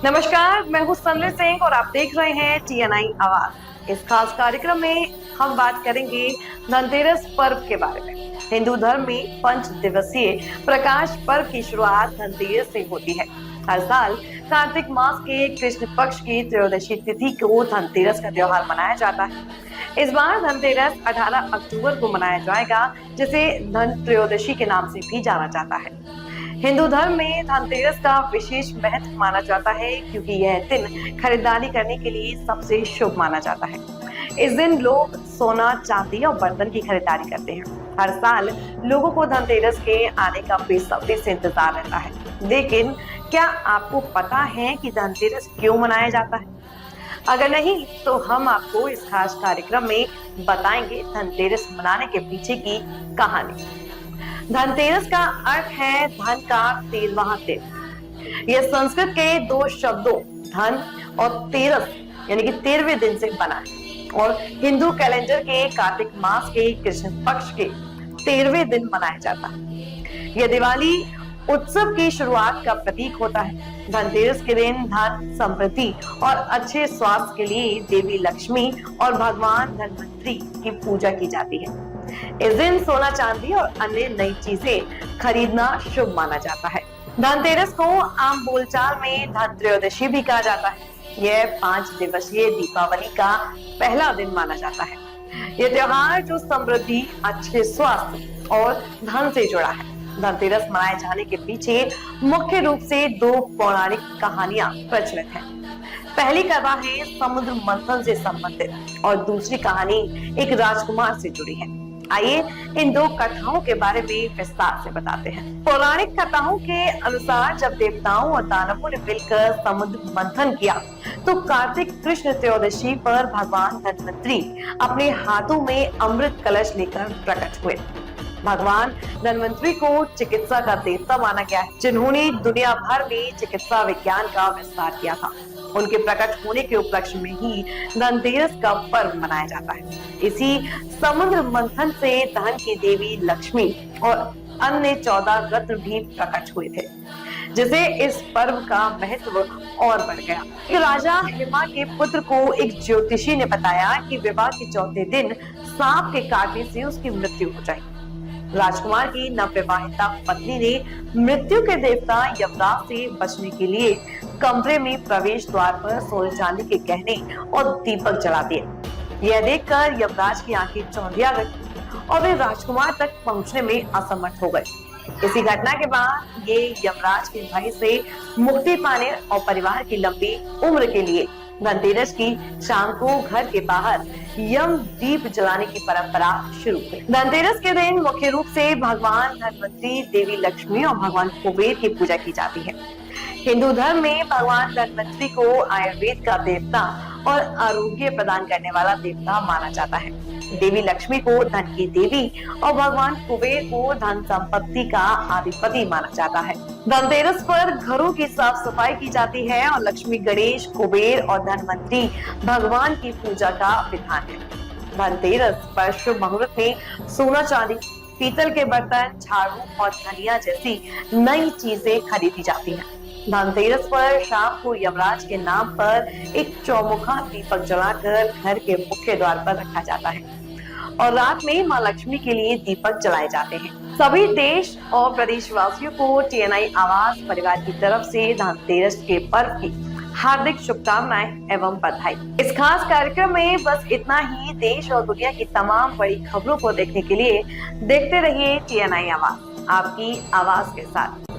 नमस्कार, मैं हूँ संजय सिंह और आप देख रहे हैं TNI आवाज। इस खास कार्यक्रम में हम बात करेंगे धनतेरस पर्व के बारे में। हिंदू धर्म में 5 दिवसीय प्रकाश पर्व की शुरुआत धनतेरस से होती है। हर साल कार्तिक मास के कृष्ण पक्ष की त्रयोदशी तिथि को धनतेरस का त्योहार मनाया जाता है। इस बार धनतेरस 18 अक्टूबर को मनाया जाएगा, जिसे धन त्रयोदशी के नाम से भी जाना जाता है। हिंदू धर्म में धनतेरस का विशेष महत्व माना जाता है, क्योंकि यह दिन खरीदारी करने के लिए सबसे शुभ माना जाता है। इस दिन लोग सोना, चांदी और बर्तन की खरीदारी करते हैं। हर साल लोगों को धनतेरस के आने का बेसब्री से इंतजार रहता है। लेकिन क्या आपको पता है कि धनतेरस क्यों मनाया जाता है? अगर नहीं तो हम आपको इस खास कार्यक्रम में बताएंगे धनतेरस मनाने के पीछे की कहानी। धनतेरस का अर्थ है धन का 13वां दिन। यह संस्कृत के 2 शब्दों धन और तेरस यानी कि 13वें दिन से बना है और हिंदू कैलेंडर के कार्तिक मास के कृष्ण पक्ष के 13वें दिन मनाया जाता है। यह दिवाली उत्सव की शुरुआत का प्रतीक होता है। धनतेरस के दिन धन, समृद्धि और अच्छे स्वास्थ्य के लिए देवी लक्ष्मी और भगवान धनवंतरी की पूजा की जाती है। इस दिन सोना, चांदी और अन्य नई चीजें खरीदना शुभ माना जाता है। धनतेरस को आम बोलचाल में धन त्रयोदशी भी कहा जाता है। यह 5 दिवसीय दीपावली का पहला दिन माना जाता है। यह त्योहार जो समृद्धि, अच्छे स्वास्थ्य और धन से जुड़ा है। धनतेरस मनाए जाने के पीछे मुख्य रूप से 2 पौराणिक कहानियां प्रचलित हैं। पहली कथा है समुद्र मंथन से संबंधित और दूसरी कहानी एक राजकुमार से जुड़ी है। आइए इन 2 कथाओं के बारे में विस्तार से बताते हैं। पौराणिक कथाओं के अनुसार जब देवताओं और दानवों ने मिलकर समुद्र मंथन किया तो कार्तिक कृष्ण त्रयोदशी पर भगवान धनवंतरी अपने हाथों में अमृत कलश लेकर प्रकट हुए। भगवान धनवंतरी को चिकित्सा का देवता माना गया है, जिन्होंने दुनिया भर में चिकित्सा विज्ञान का विस्तार किया था। उनके प्रकट होने के उपलक्ष्य में ही धनतेरस का पर्व मनाया जाता है। इसी समुद्र मंथन से धन की देवी लक्ष्मी और अन्य 14 रत्न भी प्रकट हुए थे, जिसे इस पर्व का महत्व और बढ़ गया। राजा हिमा के पुत्र को एक ज्योतिषी ने बताया कि विवाह के चौथे दिन सांप के काटने से उसकी मृत्यु हो जाएगी। राजकुमार की नवविवाहिता पत्नी ने मृत्यु के देवता यमराज से बचने के लिए कमरे में प्रवेश द्वार पर सोने चांदी के गहने और दीपक जला दिए। यह देखकर यमराज की आंखें चौंधिया गई और वे राजकुमार तक पहुंचने में असमर्थ हो गए। इसी घटना के बाद ये यमराज के भय से मुक्ति पाने और परिवार की लंबी उम्र के लिए धनतेरस की शाम को घर के बाहर यम दीप जलाने की परंपरा शुरू हुई। धनतेरस के दिन मुख्य रूप से भगवान धनवंतरी, देवी लक्ष्मी और भगवान कुबेर की पूजा की जाती है। हिंदू धर्म में भगवान धनवंतरी को आयुर्वेद का देवता और आरोग्य प्रदान करने वाला देवता माना जाता है। देवी लक्ष्मी को धन की देवी और भगवान कुबेर को धन संपत्ति का अधिपति माना जाता है। धनतेरस पर घरों की साफ सफाई की जाती है और लक्ष्मी, गणेश, कुबेर और धनवंतरी भगवान की पूजा का विधान है। धनतेरस पर शुभ मुहूर्त में सोना, चांदी, पीतल के बर्तन, झाड़ू और धनिया जैसी नई चीजें खरीदी जाती हैं। धनतेरस पर शाम को यमराज के नाम पर एक चौमुखा दीपक जलाकर घर के मुख्य द्वार पर रखा जाता है और रात में मां लक्ष्मी के लिए दीपक जलाए जाते हैं। सभी देश और प्रदेशवासियों को TNI आवाज परिवार की तरफ से धनतेरस के पर्व की हार्दिक शुभकामनाएं एवं बधाई। इस खास कार्यक्रम में बस इतना ही। देश और दुनिया की तमाम बड़ी खबरों को देखने के लिए देखते रहिए TNI आवाज, आपकी आवाज के साथ।